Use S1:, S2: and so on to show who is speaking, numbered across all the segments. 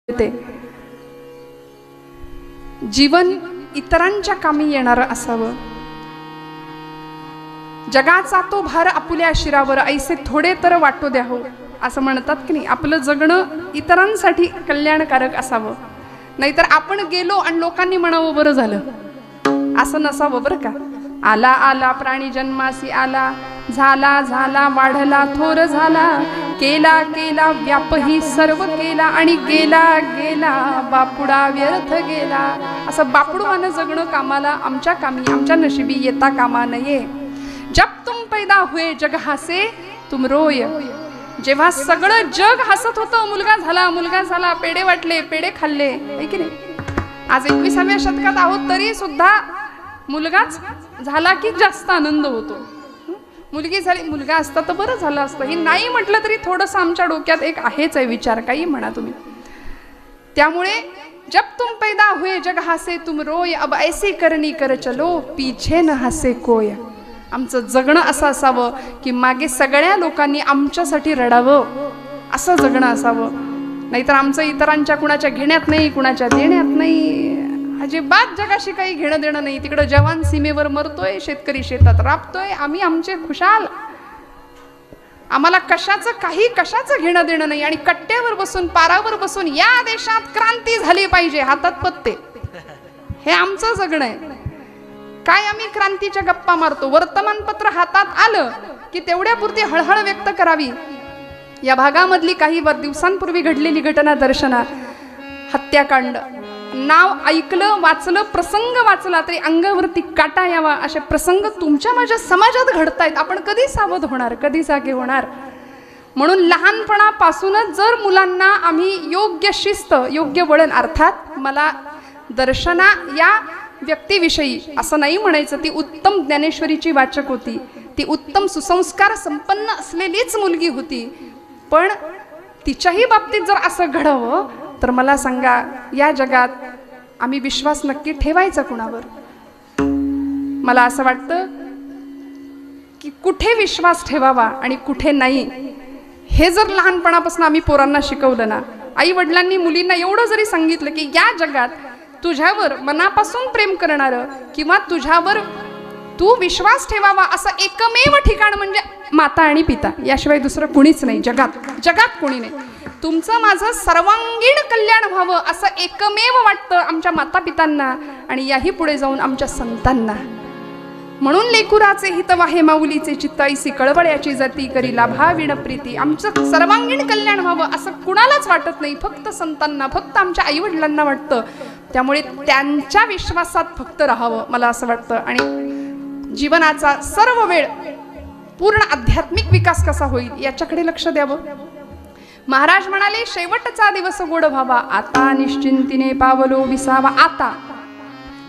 S1: ते जीवन इतरांच्या कामी येणार असावं, जगाचा तो भार आपुल्या शिरावर ऐसे थोडे तर वाटू द्याहो असं म्हणतात की नाही. आपलं जगणं इतरांसाठी कल्याणकारक असावं, नाहीतर आपण गेलो आणि लोकांनी म्हणावं बरं झालं असं नसावं बरं का. आला आला प्राणी जन्मासी आला, झाला झाला वाढला थोर झाला, केला केला व्यापही सर्व केला आणि गेला गेला बापुडा व्यर्थ गेला. असं बापुडवानं जगणं कामाला आमच्या कामी आमच्या नशिबी येता कामा नये. जब तुम पैदा हुए जग हसे तुम रोय. जेव्हा सगळं जग हसत होतं, मुलगा झाला, पेढे वाटले, पेढे खाल्ले, है की नाही. आज 21व्या शतकात आहोत तरी सुद्धा मुलगाच झाला की जास्त आनंद होतो. मुलगी झाली, मुलगा असता तर बरं झालं असतं, हे नाही म्हटलं तरी थोडंसं आमच्या डोक्यात एक आहेच आहे विचार, काही म्हणा तुम्ही. त्यामुळे जब तुम पैदा हुए जग हसे तुम रोय, अब ऐसी करनी कर चलो पीछे न हसे कोय. आमचं जगणं असं असावं की मागे सगळ्या लोकांनी आमच्यासाठी रडावं, असं जगणं असावं. नाहीतर आमचं इतरांच्या कुणाच्या घेण्यात नाही, कुणाच्या देण्यात नाही, अजिबात जगाशी काही घेणं देणं नाही. तिकडं जवान सीमेवर मरतोय, शेतकरी शेतात राबतोय, आम्ही आमचे खुशाल, आम्हाला कशाचं घेणं देणं नाही. आणि कट्ट्यावर बसून पारावर बसून या देशात क्रांती झाली पाहिजे, हातात पत्ते, हे आमचं जगणं आहे. काय आम्ही क्रांतीच्या गप्पा मारतो, वर्तमानपत्र हातात आलं की तेवढ्यापुरती हळहळ व्यक्त करावी. या भागामधली काही दिवसांपूर्वी घडलेली घटना दर्शना, हत्याकांड, नाव ऐकलं वाचलं, प्रसंग वाचला तरी अंगावरती काटा यावा असे प्रसंग तुमच्या माझ्या समाजात घडतायत. आपण कधी सावध होणार, कधी जागे होणार. म्हणून लहानपणापासूनच जर मुलांना आम्ही योग्य शिस्त, योग्य वळण, अर्थात मला दर्शना या व्यक्तीविषयी असं नाही म्हणायचं, ती उत्तम ज्ञानेश्वरीची वाचक होती, ती उत्तम सुसंस्कार संपन्न असलेलीच मुलगी होती. पण तिच्याही बाबतीत जर असं घडावं तर मला सांगा, या जगात आम्ही विश्वास नक्की ठेवायचा कुणावर? मला असं वाटतं की कुठे विश्वास ठेवावा आणि कुठे नाही हे जर लहानपणापासून आम्ही पोरांना शिकवलं ना, आई वडिलांनी मुलींना एवढं जरी सांगितलं की या जगात तुझ्यावर मनापासून प्रेम करणारं किंवा तुझ्यावर तू विश्वास ठेवावा असं एकमेव ठिकाण म्हणजे माता आणि पिता, याशिवाय दुसरं कुणीच नाही जगात कोणी नाही. तुमचं माझं सर्वांगीण कल्याण व्हावं असं एकमेव वाटतं आमच्या माता पितांना आणि याही पुढे जाऊन आमच्या संतांना. म्हणून लेकुराचे हित वाहे माऊलीचे चित्त, ऐसी कळवळ्याची जाती करी लाभाविण प्रीती. आमचं सर्वांगीण कल्याण व्हावं असं कुणालाच वाटत नाही, फक्त संतांना, फक्त आमच्या आई वडिलांना वाटतं. त्यामुळे त्यांच्या विश्वासात फक्त राहावं मला असं वाटतं. आणि जीवनाचा सर्व वेळ पूर्ण आध्यात्मिक विकास कसा होईल याच्याकडे लक्ष द्यावं. महाराज म्हणाले, शेवटचा दिवस गोड व्हावा, आता निश्चिंतीने पावलो विसावा. आता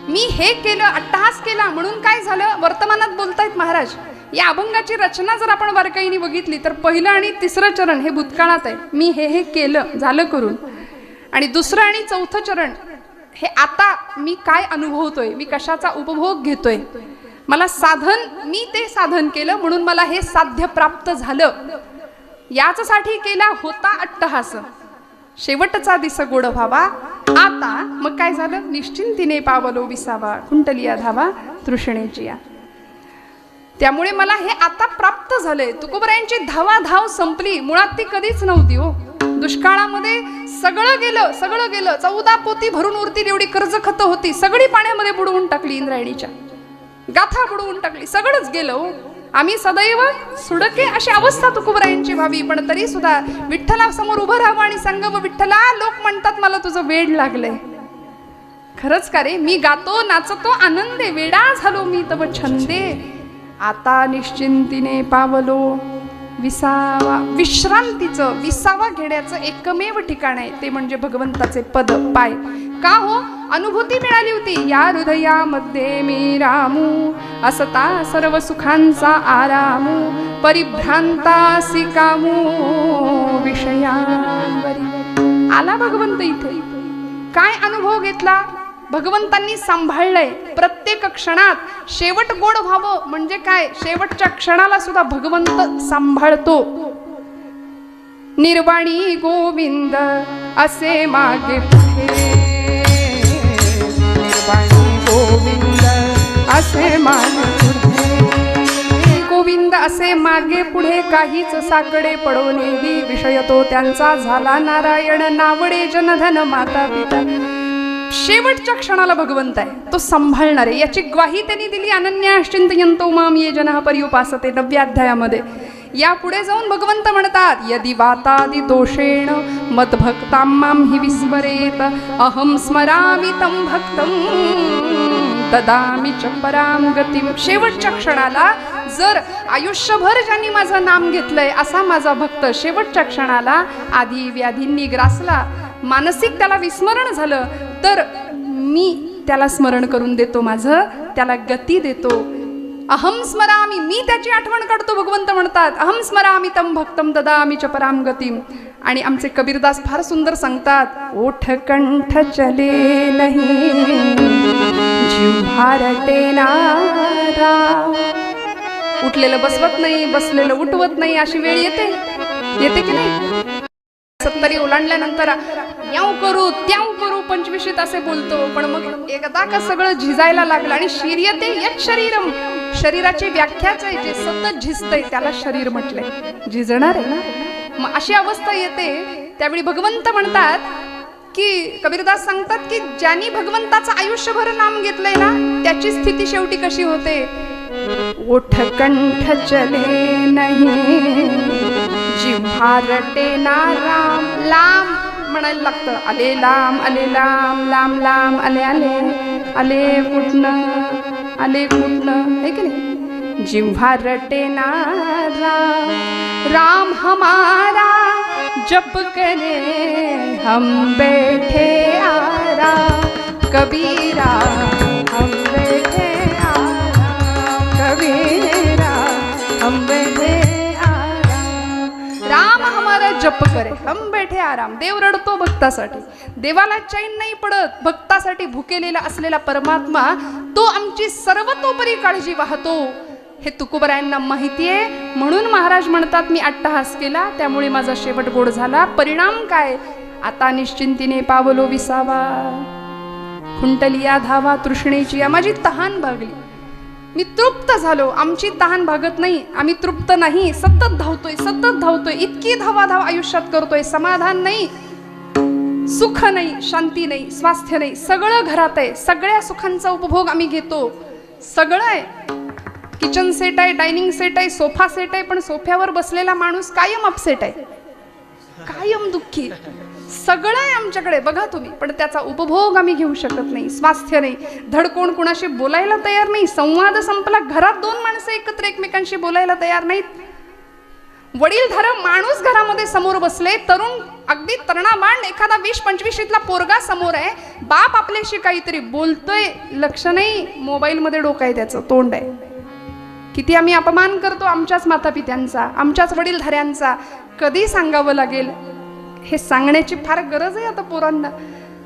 S1: मी हे केलं, अट्टहास केला म्हणून काय झालं, वर्तमानात बोलतायत महाराज. या अभंगाची रचना जर आपण बारकाईने बघितली तर पहिलं आणि तिसरं चरण हे भूतकाळात आहे, मी हे केलं झालं करून. आणि दुसरं आणि चौथं चरण हे आता मी काय अनुभवतोय, मी कशाचा उपभोग घेतोय, मला साधन, मी ते साधन केलं म्हणून मला हे साध्य प्राप्त झालं, याचसाठी केला होता अट्टहास. शेवटचा दिस गोड व्हावा, आता मग काय झालं, निश्चिंतीने पावलो विसावा, कुंटलिया धावा तृष्णेची. त्यामुळे मला हे आता प्राप्त झालंय. तुकोबरायांची धावाधाव संपली, मुळात ती कधीच नव्हती हो. दुष्काळामध्ये सगळं गेलं, 14 पोती भरून उरतील एवढी कर्ज खत होती, सगळी पाण्यामध्ये बुडवून टाकली, इंद्रायणीच्या गाथा बुडवून टाकली, सगळंच गेलं हो. आम्ही सदैव सुडके अशी अवस्था तुकोबरायांची व्हावी. पण तरी सुद्धा विठ्ठला समोर उभं राहावं आणि सांगावं, विठ्ठला लोक म्हणतात मला तुझं वेड लागलंय. खरंच का रे, मी गातो नाचतो आनंदे, वेडा झालो मी तव छंदे. आता निश्चिंतीने पावलो विसावा. विश्रांतीचं, विसावा घेण्याचं एकमेव ठिकाण आहे ते म्हणजे भगवंताचे पद पाय. का हो, अनुभूती मिळाली होती, या हृदयामध्ये मी रामू, असता सर्व सुखांचा आरामू, परिभ्रांतासी कामू विषयांवरी. आला भगवंत इथे, काय अनुभव घेतला, भगवंतांनी सांभाळलंय प्रत्येक क्षणात. शेवट गोड व्हावं म्हणजे काय, शेवटच्या क्षणाला सुद्धा भगवंत सांभाळतो. निर्वाणी गोविंद असे मागे पुढे, निर्वाणी गोविंद असे मागे पुढे, गोविंद असे मागे पुढे काहीच साकडे पडोनेही, विषय तो त्यांचा झाला नारायण, नावडे जनधन माता पिता. शेवटच्या क्षणाला भगवंत आहे, तो सांभाळणार आहे, याची ग्वाही त्यांनी दिली अनन्याश्चिंतयन्तो माम ये जनः पर्युपासते 9व्या अध्यायामध्ये. या पुढे जाऊन भगवंत म्हणतात, यदि वातादि दोषेण मद्भक्तां मां हि विस्मरेत, अहं स्मरामि तं भक्तं ददामि च परां गतिं. शेवटच्या क्षणाला जर आयुष्यभर ज्यांनी माझं नाम घेतलंय असा माझा भक्त शेवटच्या क्षणाला आधी व्याधींनी ग्रासला, मानसिक त्याला विस्मरण झालं, तर मी त्याला स्मरण करून देतो, माझं त्याला गती देतो. अहम स्मरामी, मी त्याची आठवण काढतो. भगवंत म्हणतात, अहम स्मरामी तम भक्तम ददामि च पराम गतिम. आणि आमचे कबीरदास फार सुंदर सांगतात, ओठ कंठ चले नाही जिव्हार टेनारा. उठलेलं बसवत नाही, बसलेलं उठवत नाही, अशी वेळ येते, येते की नाही? 70 ओलांडल्यानंतर याव करू त्याव करू 25 असे बोलतो, पण मग एकदा का सगळं झिजायला लागलं आणि शरीयते यत् शरीरम, शरीराची व्याख्याच आहे, जे सतत झिजतंय त्याला शरीर म्हटलंय, झिजणार आहे ना. मग अशी अवस्था येते, त्यावेळी भगवंत म्हणतात की, कबीरदास सांगतात की ज्यांनी भगवंताचं आयुष्यभर नाम घेतलंय ना, त्याची स्थिती शेवटी कशी होते? ओठ कंठ चले नाही जिव्हा रटेना राम. लांब म्हणायला लागतं, आले लांब आले लांब, लांब लांब आले आले, आले कुठनं आले कुठनं, है की नाही? जिव्हा रटेना राम, राम हमारा जप करे हम बैठे आराम, कबीरा हम बैठे आराम, कबीरा हम बैठे आराम. राम हमारा जप करे हम बैठे आराम. देव रडतो भक्तासाठी, देवाला चैन नाही पडत. भक्तासाठी भुकेलेला असलेला परमात्मा तो आमची सर्वतोपरी काळजी वाहतो, हे तुकोबरायांना माहिती आहे. म्हणून महाराज म्हणतात, मी अट्टहास केला त्यामुळे माझा शेवट गोड झाला. परिणाम काय? आता निश्चिंतीने पावलो विसावा, खुंटलिया धावा तृष्णेची. माझी तहान भागली, मी तृप्त झालो. आमची तहान भागत नाही, आम्ही तृप्त नाही, सतत धावतोय सतत धावतोय, इतकी धावाधाव आयुष्यात करतोय. समाधान नाही, सुख नाही, शांती नाही, स्वास्थ्य नाही, सगळं घरात आहे. सगळ्या सुखांचा उपभोग आम्ही घेतो, सगळं आहे. किचन सेट आहे, डायनिंग सेट आहे, सोफा सेट आहे, पण सोफ्यावर बसलेला माणूस कायम अपसेट आहे, कायम दुःखी. सगळं आहे आमच्याकडे बघा तुम्ही, पण त्याचा उपभोग आम्ही घेऊ शकत नाही. स्वास्थ्य नाही, धड कोण कुणाशी बोलायला तयार नाही. संवाद संपला, घरात 2 माणसं एकत्र एकमेकांशी बोलायला तयार नाहीत. वडीलधार माणूस घरामध्ये समोर बसले, तरुण अगदी तरुणाबाण एखादा 20-25 पोरगा समोर आहे, बाप आपल्याशी काहीतरी बोलतोय, लक्ष नाही, मोबाईलमध्ये डोकं आहे, त्याचं तोंड आहे. किती आम्ही अपमान करतो आमच्याच मातापित्यांचा, आमच्याच वडीलधाऱ्यांचा. कधी सांगावं लागेल हे सांगण्याची फार गरज आहे आता पोरांना.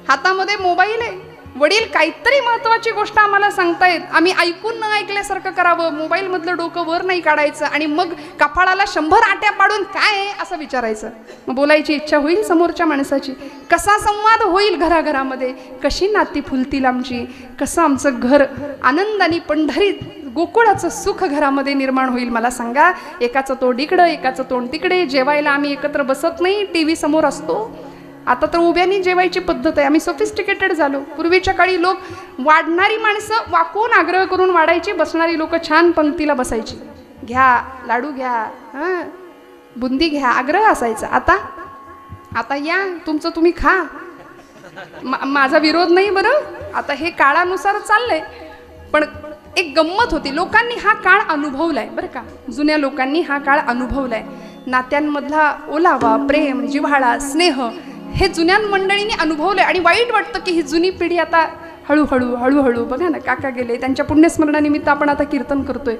S1: हातामध्ये मोबाईल आहे, वडील काहीतरी महत्वाची गोष्ट आम्हाला सांगतायत, आम्ही ऐकून न ऐकल्यासारखं करावं, मोबाईल मधलं डोकं वर नाही काढायचं आणि मग कपाळाला 100 आट्या पाडून काय आहे असं विचारायचं. मग बोलायची इच्छा होईल समोरच्या माणसाची, कसा संवाद होईल घराघरामध्ये, कशी नाती फुलतील आमची, कसं आमचं घर आनंदाने पंढरीत गोकुळाचं सुख घरामध्ये निर्माण होईल. मला सांगा, एकाचं तोंड इकडं एकाचं तोंड तिकडे, जेवायला आम्ही एकत्र बसत नाही, टीव्ही समोर असतो. आता तर उभ्यानी जेवायची पद्धत आहे, आम्ही सोफिस्टिकेटेड झालो. पूर्वीच्या काळी लोक वाढणारी माणसं वाकून आग्रह करून वाढायची, बसणारी लोक छान पंक्तीला बसायची. घ्या लाडू घ्या, हां बुंदी घ्या, आग्रह असायचा. आता या तुमचं तुम्ही खा, माझा विरोध नाही बरं. आता हे काळानुसार चाललंय, पण एक गंमत होती. लोकांनी हा काळ अनुभवलाय बरं का, जुन्या लोकांनी हा काळ अनुभवलाय. नात्यांमधला ओलावा, प्रेम, जिव्हाळा, स्नेह हे जुन्या मंडळींनी अनुभवलंय. आणि वाईट वाटतं की ही जुनी पिढी आता हळूहळू बघा ना, काका गेले, त्यांच्या पुण्यस्मरणानिमित्त आपण आता कीर्तन करतोय.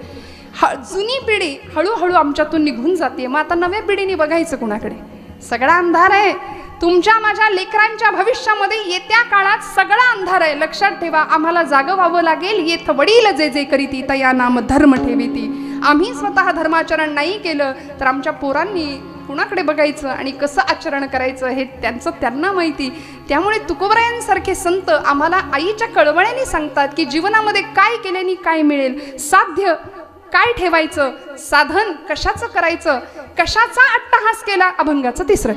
S1: जुनी पिढी हळूहळू आमच्यातून निघून जाते. मग आता नव्या पिढीने बघायचं कुणाकडे? सगळा अंधार आहे. तुमच्या माझ्या लेकरांच्या भविष्यामध्ये येत्या काळात सगळा अंधार आहे. लक्षात ठेवा, आम्हाला जागं व्हावं लागेल. येथ वडील जे जे करीती तया नाम धर्म ठेवीती. आम्ही स्वतः धर्माचरण नाही केलं तर आमच्या पोरांनी कुणाकडे बघायचं आणि कसं आचरण करायचं हे त्यांचं त्यांना माहिती. त्यामुळे तुकोबरायांसारखे संत आम्हाला आईच्या कळवळ्याने सांगतात की जीवनामध्ये काय केल्याने काय मिळेल, साध्य काय ठेवायचं, साधन कशाचं करायचं, कशाचा अट्टहास केला. अभंगाचं 3.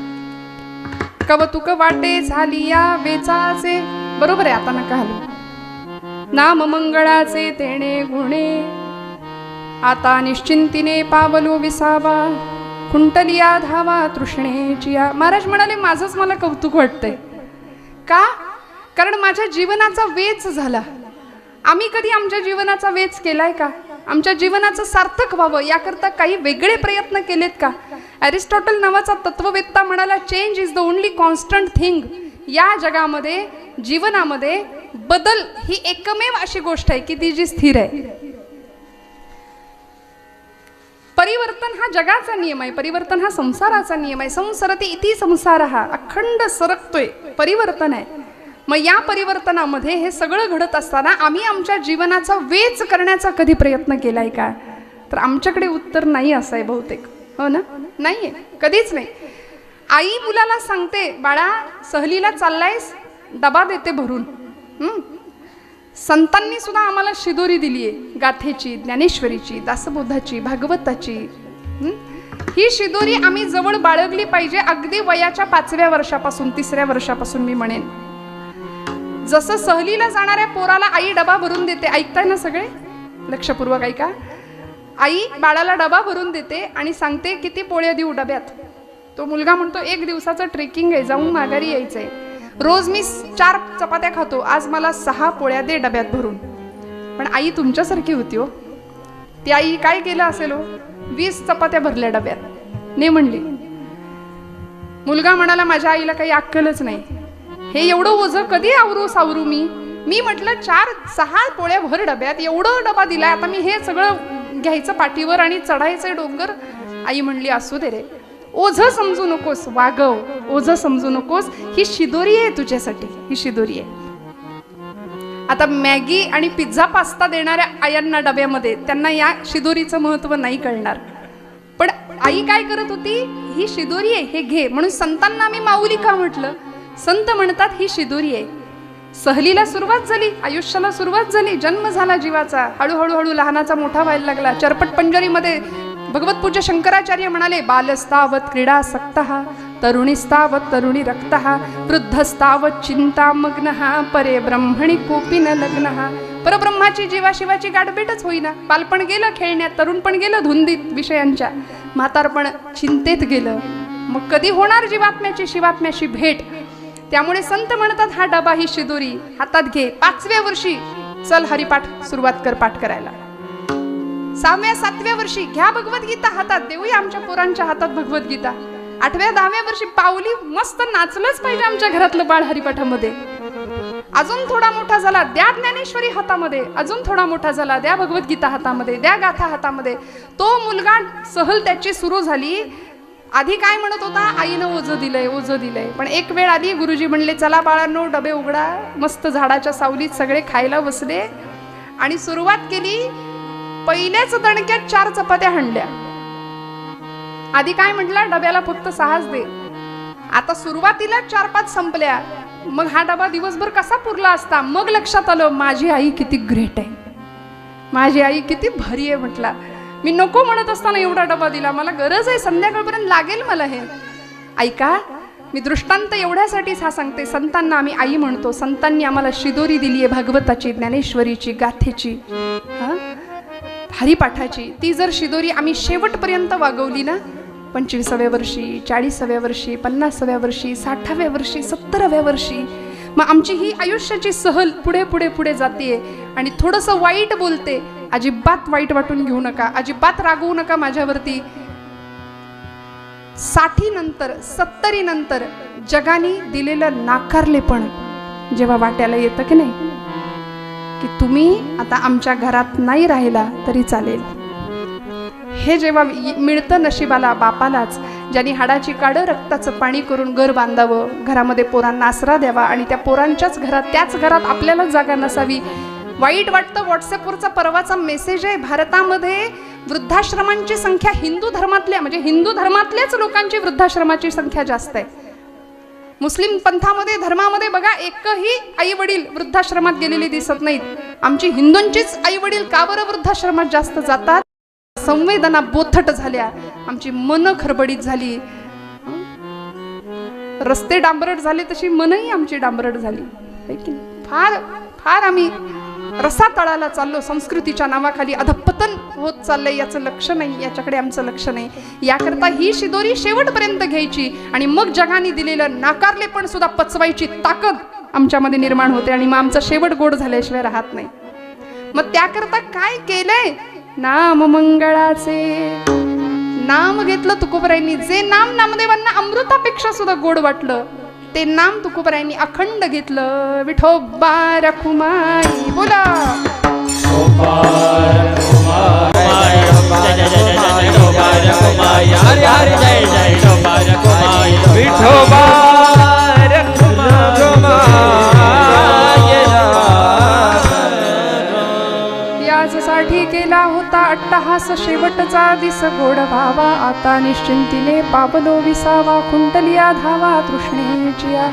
S1: कवतुक वाटे झाली या वेचाचे. बरोबर आहे, आता नका हलू. नाम मंगळाचे तेणे गुणे आता निश्चिंतीने पावलो विसावा, खुंटलिया धावा तृष्णेचिया. महाराज म्हणाले माझंच मला कौतुक वाटतंय. का? कारण माझ्या जीवनाचा वेच झाला. आम्ही कधी आमच्या जीवनाचा वेच केलाय का? आमच्या जीवनाचं सार्थक व्हावं याकरता काही वेगळे प्रयत्न केलेत का? अरिस्टॉटल नावाचा तत्ववेत्ता म्हणाला, change is the only constant thing. या जगामध्ये, जीवनामध्ये बदल ही एकमेव अशी गोष्ट आहे की ती जी स्थिर आहे. परिवर्तन हा जगाचा नियम आहे, परिवर्तन हा संसाराचा नियम आहे. संसरती इति संसार, हा अखंड सरकतोय, परिवर्तन आहे. मग या परिवर्तनामध्ये हे सगळं घडत असताना आम्ही आमच्या जीवनाचा वेच करण्याचा कधी प्रयत्न केलाय का? तर आमच्याकडे उत्तर नाही असं आहे बहुतेक. हो ना? नाहीये, कधीच नाही. आई मुलाला सांगते, बाळा सहलीला चाललायस, डबा देते भरून. संतांनी सुद्धा आम्हाला शिदोरी दिली आहे, गाथेची, ज्ञानेश्वरीची, दासबोधाची, भागवताची. ही शिदोरी आम्ही जवळ बाळगली पाहिजे, अगदी वयाच्या 5व्या वर्षापासून, 3ऱ्या वर्षापासून मी म्हणेन. जसं सहलीला जाणाऱ्या पोराला आई डबा भरून देते, ऐकताय ना सगळे? लक्षपूर्वक ऐका. आई बाळाला डबा भरून देते आणि सांगते किती पोळ्या देऊ डब्यात. तो मुलगा म्हणतो 1 दिवसाचं ट्रेकिंग आहे, जाऊन माघारी यायचंय. रोज मी 4 चपात्या खातो, आज मला 6 पोळ्या दे डब्यात भरून. पण आई तुमच्यासारखी होती हो. ती आई काय केलं असेल हो? 20 चपात्या भरल्या डब्यात, ने म्हणली. मुलगा म्हणाला माझ्या आईला काही अक्कलच नाही, हे एवढं ओझं कधी आवरू सावरू मी. मी म्हटलं 4-6 पोळ्या भर डब्यात, एवढं डबा दिलाय, आता मी हे सगळं घ्यायचं पाठीवर आणि चढायचं डोंगर. आई म्हणली असू दे रे, ओझं समजू नकोस, वागव, ओझं समजू नकोस. ही शिदोरी आहे तुझ्यासाठी, ही शिदोरी आहे. आता मॅगी आणि पिझ्झा पास्ता देणाऱ्या आयांना डब्यामध्ये, त्यांना या शिदोरीचं महत्व नाही कळणार. पण आई काय करत होती? ही शिदोरी आहे, हे घे. म्हणून संतांना आम्ही माऊली का म्हटलं? संत म्हणतात ही शिदोरी आहे. सहलीला सुरुवात झाली, आयुष्याला सुरुवात झाली, जन्म झाला जीवाचा, हळूहळू लहानाचा मोठा व्हायला लागला. चरपट पंजरीमध्ये भगवत पूज्य शंकराचार्य म्हणाले, बालस्तावत क्रीडासक्तः, तरुणीस्तावत तरुणी रक्तः, वृद्धस्तावत चिंतामग्नः, परे ब्रह्मणि कोपी न लग्नः. परब्रह्माची जीवाशिवाची गाठभेटच होईना. बालपण गेलं खेळण्यात, तरुणपण गेलं धुंदीत विषयांच्या, म्हातारपण चिंतेत गेलं. मग कधी होणार जीवात्म्याची शिवात्म्याशी भेट? त्यामुळे संत म्हणतात हा डबा, ही शिदोरी हातात घे. 5व्या वर्षी चल हरिपाठ सुरुवात कर पाठ करायला. 6व्या-7व्या वर्षी घ्या भगवद्गीता हातात, देऊया आमच्या पोरांच्या हातात भगवद्गीता. 8व्या-10व्या वर्षी पावली मस्त नाचलंच पाहिजे आमच्या घरातलं बाळ हरिपाठामध्ये. अजून थोडा मोठा झाला, द्या ज्ञानेश्वरी हातामध्ये. अजून थोडा मोठा झाला, द्या भगवद्गीता हातामध्ये, द्या गाथा हातामध्ये. तो मुलगा सहल त्याची सुरू झाली. आधी काय म्हणत होता? आईनं ओझं दिलंय, ओझं दिलंय. पण एक वेळ आली, गुरुजी म्हणले चला बाळांनो डबे उघडा. मस्त झाडाच्या सावलीत सगळे खायला बसले आणि सुरुवात केली. पहिल्याच दणक्यात 4 चपात्या हाणल्या. आधी काय म्हटलं? डब्याला फक्त 6च दे. आता सुरुवातीला 4-5 संपल्या. मग हा डबा दिवसभर कसा पुरला असता? मग लक्षात आलं, माझी आई किती ग्रेट आहे, माझी आई किती भारी आहे. म्हटला मी नको म्हणत असताना एवढा डबा दिला, मला गरज आहे, संध्याकाळपर्यंत लागेल मला हे. ऐका, मी दृष्टांत एवढ्यासाठीच हा सांगते. संतांना आम्ही आई म्हणतो. संतांनी आम्हाला शिदोरी दिली आहे भागवताची, ज्ञानेश्वरीची, गाथेची, हरिपाठाची. ती जर शिदोरी आम्ही शेवटपर्यंत वागवली ना, 25व्या वर्षी, 40व्या वर्षी, 50व्या वर्षी, 60व्या वर्षी, 70व्या वर्षी, मग आमची ही आयुष्याची सहल पुढे पुढे पुढे जाते. आणि थोडंसं वाईट बोलते, अजिबात वाईट वाटून घेऊ नका, अजिबात रागवू नका माझ्यावरती. 60 नंतर 70 नंतर जगाने दिलेलं नाकारलेपण जेव्हा वाट्याला येतं की नाही, की तुम्ही आता आमच्या घरात नाही राहिला तरी चालेल, हे जेव्हा मिळतं नशिबाला, बापालाच, ज्यांनी हाडाची काढं रक्ताचं पाणी करून घर बांधावं, घरामध्ये पोरांना आसरा द्यावा आणि त्या पोरांच्याच घरात, त्याच घरात आपल्यालाच जागा नसावी. वाईट वाटतं. व्हॉट्सअपवरचा परवाचा मेसेज आहे, भारतामध्ये वृद्धाश्रमांची संख्या हिंदू धर्मातल्या म्हणजे हिंदू धर्मातल्याच लोकांची वृद्धाश्रमाची संख्या जास्त आहे. मुस्लिम पंथामध्ये धर्मामध्ये बघा एकही आई वडील वृद्धाश्रमात गेलेले दिसत नाहीत. आमची हिंदूंचीच आई वडील का बरं वृद्धाश्रमात जास्त जातात? संवेदना बोथट झाल्या, आमची मन खरबडीत झाली, रस्ते डांबरट झाले तशी मनही आमची डांबरट झाली. फार फार आम्ही रसातळाला चाललो. संस्कृतीच्या नावाखाली अधपतन होत चाललंय, याचं लक्ष नाही, याच्याकडे आमचं लक्ष नाही. याकरता ही शिदोरी शेवटपर्यंत घ्यायची आणि मग जगाने दिलेलं नाकारले पण सुद्धा पचवायची ताकद आमच्यामध्ये निर्माण होते आणि मग आमचा शेवट गोड झाल्याशिवाय राहत नाही. मग त्याकरता काय केलंय? नाम मंगळाचे नाम घेतलं तुकोबरायांनी. जे नाम नामदेवांना अमृतापेक्षा सुद्धा गोड वाटलं ते नाम तुकोबरायांनी अखंड घेतलं. विठोबा रखुमाई बोला. याचसाठी केला होता अट्टहास शेवटचा दिस गोड भावा. आता निश्चिंतीने पावलो विसावा कुंटलिया धावा तृष्णेचिया.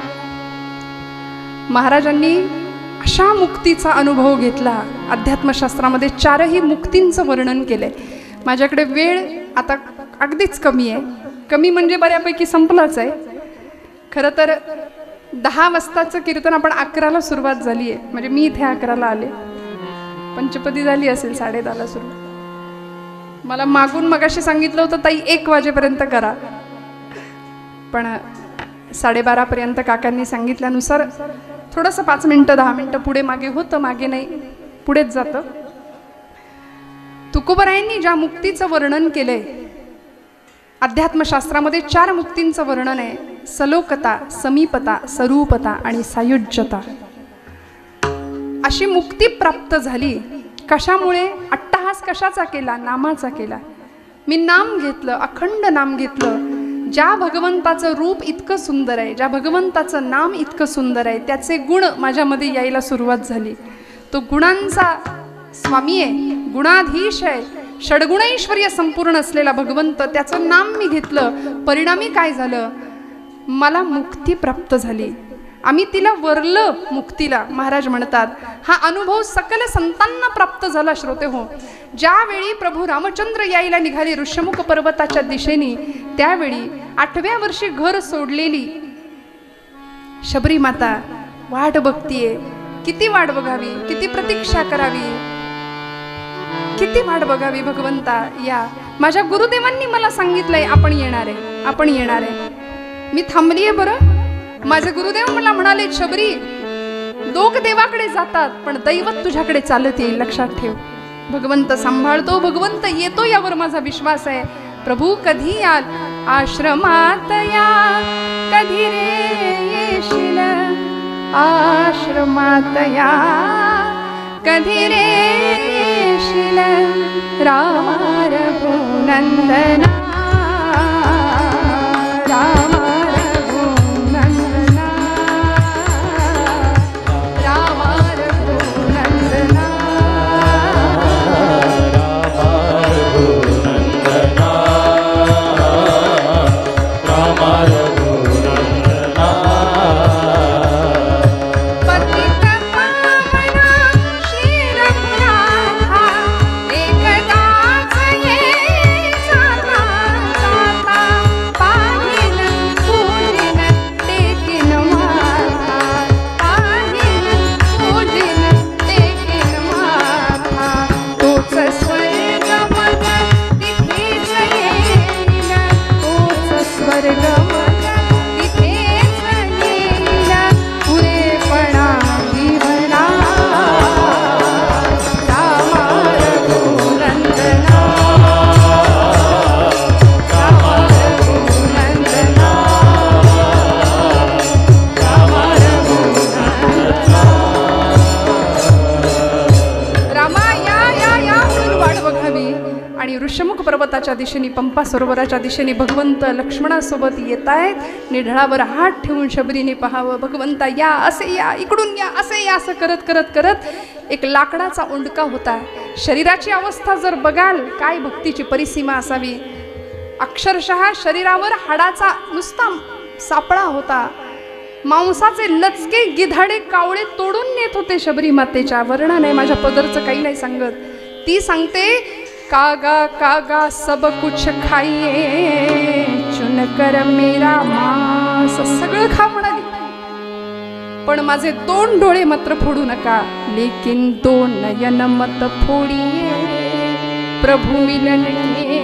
S1: महाराजांनी अशा मुक्तीचा अनुभव घेतला. अध्यात्मशास्त्रामध्ये 4ही मुक्तींचं वर्णन केलंय. माझ्याकडे वेळ आता अगदीच कमी आहे. कमी म्हणजे बऱ्यापैकी संपलाच आहे. खरं तर 10 वाजताचं कीर्तन आपण 11ला सुरुवात झाली आहे. म्हणजे मी इथे 11ला आले, पंचपदी झाली असेल 10:30ला सुरू. मला मागून मगाशी सांगितलं होतं ताई 1 वाजेपर्यंत करा, पण 12:30 पर्यंत काकांनी सांगितल्यानुसार थोडंसं 5 मिनिटं 10 मिनिटं पुढे मागे होतं. मागे नाही, पुढेच जातं. तुकोबरायांनी ज्या मुक्तीचं वर्णन केलंय अध्यात्मशास्त्रामध्ये 4 मुक्तींचं वर्णन आहे. सलोकता, समीपता, स्वरूपता आणि सायुज्यता. अशी मुक्ती प्राप्त झाली. कशामुळे? अट्टहास कशाचा केला? नामाचा केला. मी नाम घेतलं, अखंड नाम घेतलं. ज्या भगवंताचं रूप इतकं सुंदर आहे, ज्या भगवंताचं नाम इतकं सुंदर आहे, त्याचे गुण माझ्यामध्ये यायला सुरुवात झाली. तो गुणांचा स्वामी आहे, गुणाधीश आहे, षडगुणैश्वर्य संपूर्ण असलेला भगवंत, त्याचं नाम मी घेतलं. परिणामी काय झालं? मला मुक्ती प्राप्त झाली. आम्ही तिला वरलं मुक्तीला. महाराज म्हणतात हा अनुभव सकल संतांना प्राप्त झाला. श्रोते हो, ज्यावेळी प्रभू रामचंद्र यायला निघाले ऋष्यमुख पर्वताच्या दिशेने, त्यावेळी 8व्या वर्षी घर सोडलेली शबरी माता वाट बघतीये. किती वाट बघावी, किती प्रतीक्षा करावी, किती वाट बघावी. भगवंता या. माझ्या गुरुदेवांनी मला सांगितलंय आपण येणार आहे, आपण येणार आहे. मी थांबलीये बरं. माझे गुरुदेव मला म्हणाले, शबरी लोक देवाकडे जातात पण दैवत तुझ्याकडे चालत येईल, लक्षात ठेव. भगवंत सांभाळतो, भगवंत येतो, यावर माझा विश्वास आहे. प्रभू कधी याल आश्रमात या, कधी रे येशील आश्रमात या, कधी रे येशील रामा रघुनंदना, रामा ऋष्यमुख पर्वताच्या दिशेने, पंपा सरोवराच्या दिशेने भगवंत लक्ष्मणासोबत येत आहेत. निढळावर हात ठेवून शबरीने पाहावं, भगवंता या, असे या, इकडून या, असे या, असं करत करत करत एक लाकडाचा ओंडका होता. शरीराची अवस्था जर बघाल, काय भक्तीची परिसीमा असावी. अक्षरशः शरीरावर हाडाचा नुसता सापळा होता. मांसाचे लचके गिधाडे कावळे तोडून नेत होते शबरी मातेच्या. वर्णन आहे, माझ्या पदरचं काही नाही सांगत. ती सांगते, कागा कागा सब कुछ खाइए चुन कर मेरा मांस. सगळं खा म्हणाली, पण माझे 2 डोळे मात्र फोडू नका. लेकिन 2 नयन मत फोडिये प्रभु मिलन के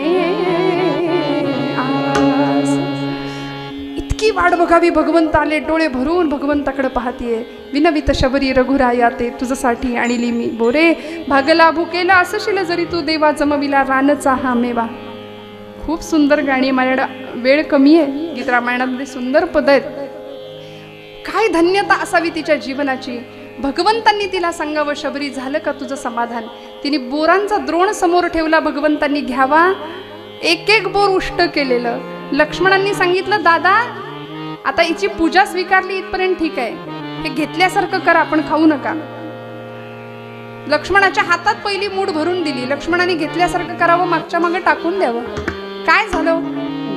S1: आस. इतकी वाट बघावी, भगवंत आले, डोळे भरून भगवंताकडे पाहतीये. विनवित शबरी रघुराया ते तुझसाठी आणली मी बोरे. भागला भुकेला असशील जरी तू देवा, जमविला रानचा हा मेवा. खूप सुंदर गाणी. माझ्याकडे वेळ कमी आहे. गीत रामायणामध्ये सुंदर पद आहेत. काय धन्यता असावी तिच्या जीवनाची. भगवंतांनी तिला सांगावं, शबरी झालं का तुझं समाधान. तिने बोरांचा द्रोण समोर ठेवला. भगवंतांनी घ्यावा. एक एक बोर उष्ट केलेलं. लक्ष्मणांनी सांगितलं, दादा आता हिची पूजा स्वीकारली इथपर्यंत ठीक आहे, हे घेतल्यासारखं करा, आपण खाऊ नका. लक्ष्मणाच्या हातात पहिली मूठ भरून दिली. लक्ष्मणाने घेतल्यासारखं करावं, मागच्या मागे टाकून द्यावं. काय झालं?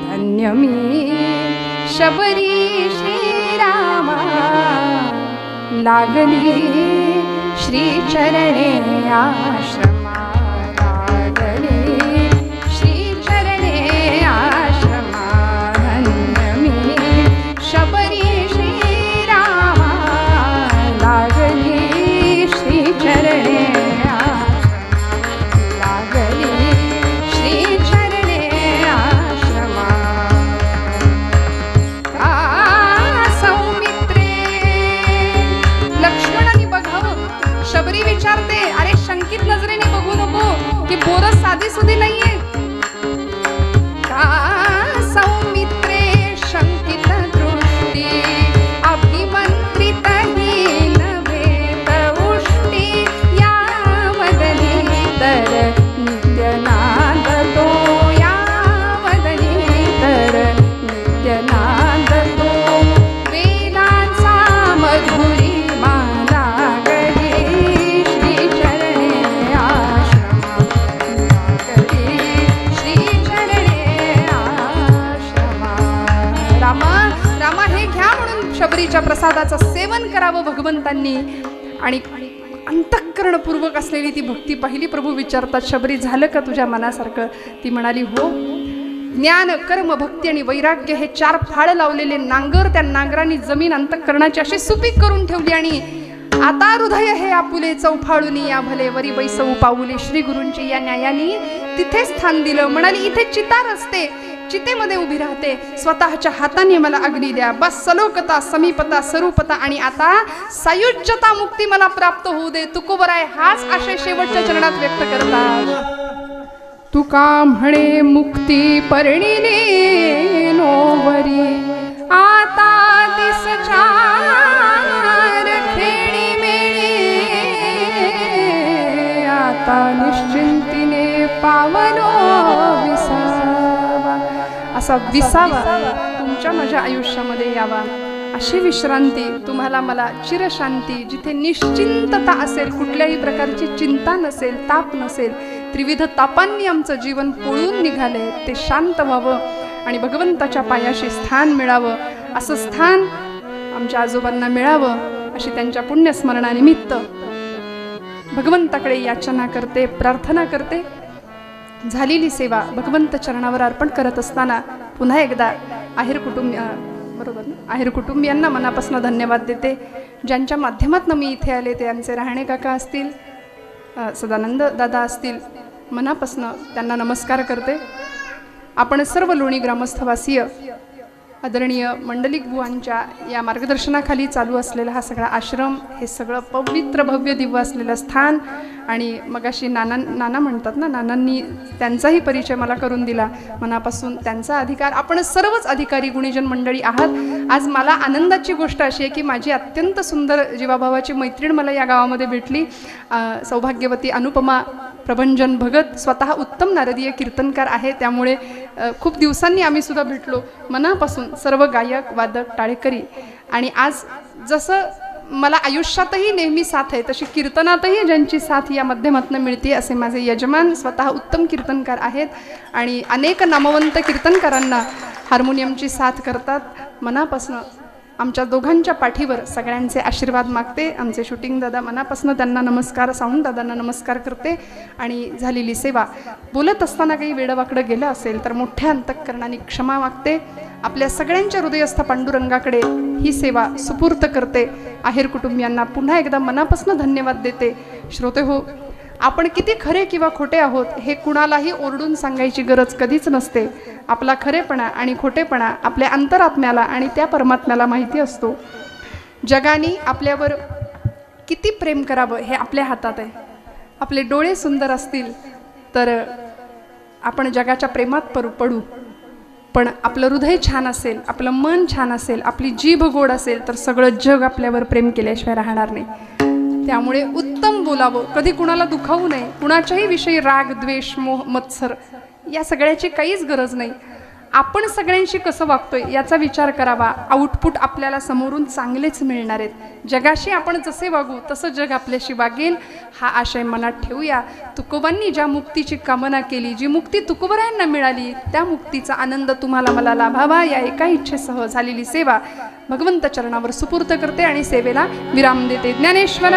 S1: धन्य मी शबरी श्रीरामा लागली श्री चरणे आश्रमा. लागली श्री चरणे आश्रमा. धन्य मी शबरी श्रीरामा लागली श्री चरणे आश्रमा. लागली श्री चरणे आश्रमा. लक्ष्मणाने बघावं. शबरी विचारते, अरे शंकित नजरेने बघू नको, की बोरस साधी सुधी नाहीये का. सौमित्रे शंकित दृष्टी अभिमंत्रित हीन भेद उष्टी. या वदनी तर नित्यनाद तो. या वदनी तर नित्यनाद तो. वेदांचा मधुरी शबरीच्या प्रसादाचं सेवन करावं भगवंतांनी. आणि अंतःकरणपूर्वक असलेली ती भक्ती पाहिली. प्रभू विचारतात, शबरी झालं का तुझ्या मनासारखं. ती म्हणाली, हो. ज्ञान कर्म भक्ती आणि वैराग्य हे 4 फाळ लावलेले नांगर, त्या नांगरांनी जमीन अंतःकरणाची अशी सुपीक करून ठेवली. आणि आता हृदय हे आपुले चौफाळुनी या भले वरी बैसऊ पाऊले. श्री गुरूंची या न्यायानी तिथे स्थान दिलं. म्हणाली, इथे चितार असते, चितेमध्ये उभी राहते, स्वतःच्या हाताने मला अग्नी द्या. बस सलोकता समीपता स्वरूपता आणि आता सायुज्यता मुक्ती मला प्राप्त होऊ दे. तुकोबराय हाच आशय शेवटच्या चरणात व्यक्त करतात. तुका म्हणे मुक्ती परिणिली नोवरी. आता दिस चार खेळी मेळी. आता निश्चिंतीने पावलो विसावा. असा विसावा तुमच्या माझ्या आयुष्यामध्ये यावा. अशी विश्रांती तुम्हाला मला चिरशांती, जिथे निश्चिंतता असेल, कुठल्याही प्रकारची चिंता नसेल, ताप नसेल. त्रिविध तापांनी आमचं जीवन पोळून निघाले, ते शांत व्हावं आणि भगवंताच्या पायाशी स्थान मिळावं. असं स्थान आमच्या आजोबांना मिळावं, अशी त्यांच्या पुण्यस्मरणानिमित्त भगवंताकडे याचना करते, प्रार्थना करते. झालेली सेवा भगवंत चरणावर अर्पण करत असताना पुन्हा एकदा आहेर कुटुंबियांना मनापासून धन्यवाद देते. ज्यांच्या माध्यमातून मी इथे आले ते आमचे राहणे काका असतील, सदानंद दादा असतील, मनापासून त्यांना नमस्कार करते. आपण सर्व लोणी ग्रामस्थवासीय आदरणीय मंडलिक बुवांच्या या मार्गदर्शनाखाली चालू असलेला हा सगळा आश्रम, हे सगळं पवित्र भव्य दिव्य असलेलं स्थान. आणि मगाशी नाना म्हणतात ना, नानांनी त्यांचाही परिचय मला करून दिला. मनापासून त्यांचा अधिकार, आपण सर्वच अधिकारी गुणीजन मंडळी आहात. आज मला आनंदाची गोष्ट अशी आहे की माझी अत्यंत सुंदर जीवाभावाची मैत्रीण मला या गावामध्ये भेटली. सौभाग्यवती अनुपमा प्रभंजन भगत स्वतः उत्तम नारदीय कीर्तनकार आहे. त्यामुळे खूप दिवसांनी आम्ही सुद्धा भेटलो. मनापासून सर्व गायक वादक टाळेकरी. आणि आज जसं मला आयुष्यातही नेहमी साथ आहे, तशी कीर्तनातही ज्यांची साथ या माध्यमातून मिळते असे माझे यजमान स्वतः उत्तम कीर्तनकार आहेत आणि अनेक नामवंत कीर्तनकारांना हार्मोनियमची साथ करतात. मनापासून आमच्या दोघांच्या पाठीवर सगळ्यांचे आशीर्वाद मागते. आमचे शूटिंग दादा मनापासून त्यांना नमस्कार, साऊंड दादांना नमस्कार करते. आणि झालेली सेवा बोलत असताना काही वेडवाकडं गेलं असेल तर मोठ्या अंतःकरणाने क्षमा मागते. आपल्या सगळ्यांच्या हृदयस्थ पांडुरंगाकडे ही सेवा सुपूर्त करते. आहेर कुटुंबियांना पुन्हा एकदा मनापासून धन्यवाद देते. श्रोते हो, आपण किती खरे किंवा खोटे आहोत हे कुणालाही ओरडून सांगायची गरज कधीच नसते. आपला खरेपणा आणि खोटेपणा आपल्या अंतरात्म्याला आणि त्या परमात्म्याला माहिती असतो. जगाने आपल्यावर किती प्रेम करावं हे आपल्या हातात आहे. आपले डोळे सुंदर असतील तर आपण जगाच्या प्रेमात पडू, पण आपलं हृदय छान असेल, आपलं मन छान असेल, आपली जीभ गोड असेल तर सगळं जग आपल्यावर प्रेम केल्याशिवाय राहणार नाही. त्यामुळे उत्तम बोलावं, कधी कुणाला दुखावू नये. कुणाच्याही विषयी राग, द्वेष, मोह, मत्सर या सगळ्याची काहीच गरज नाही. आपण सगळ्यांशी कसं वागतोय याचा विचार करावा. आउटपुट आपल्याला समोरून चांगलेच मिळणार आहेत. जगाशी आपण जसे वागू तसं जग आपल्याशी वागेल हा आशय मनात ठेवूया. तुकोबांनी ज्या मुक्तीची कामना केली, जी मुक्ती तुकोबरायांना मिळाली, त्या मुक्तीचा आनंद तुम्हाला मला लाभावा या एका इच्छेसह झालेली सेवा भगवंत चरणावर सुपूर्त करते आणि सेवेला विराम देते. ज्ञानेश्वर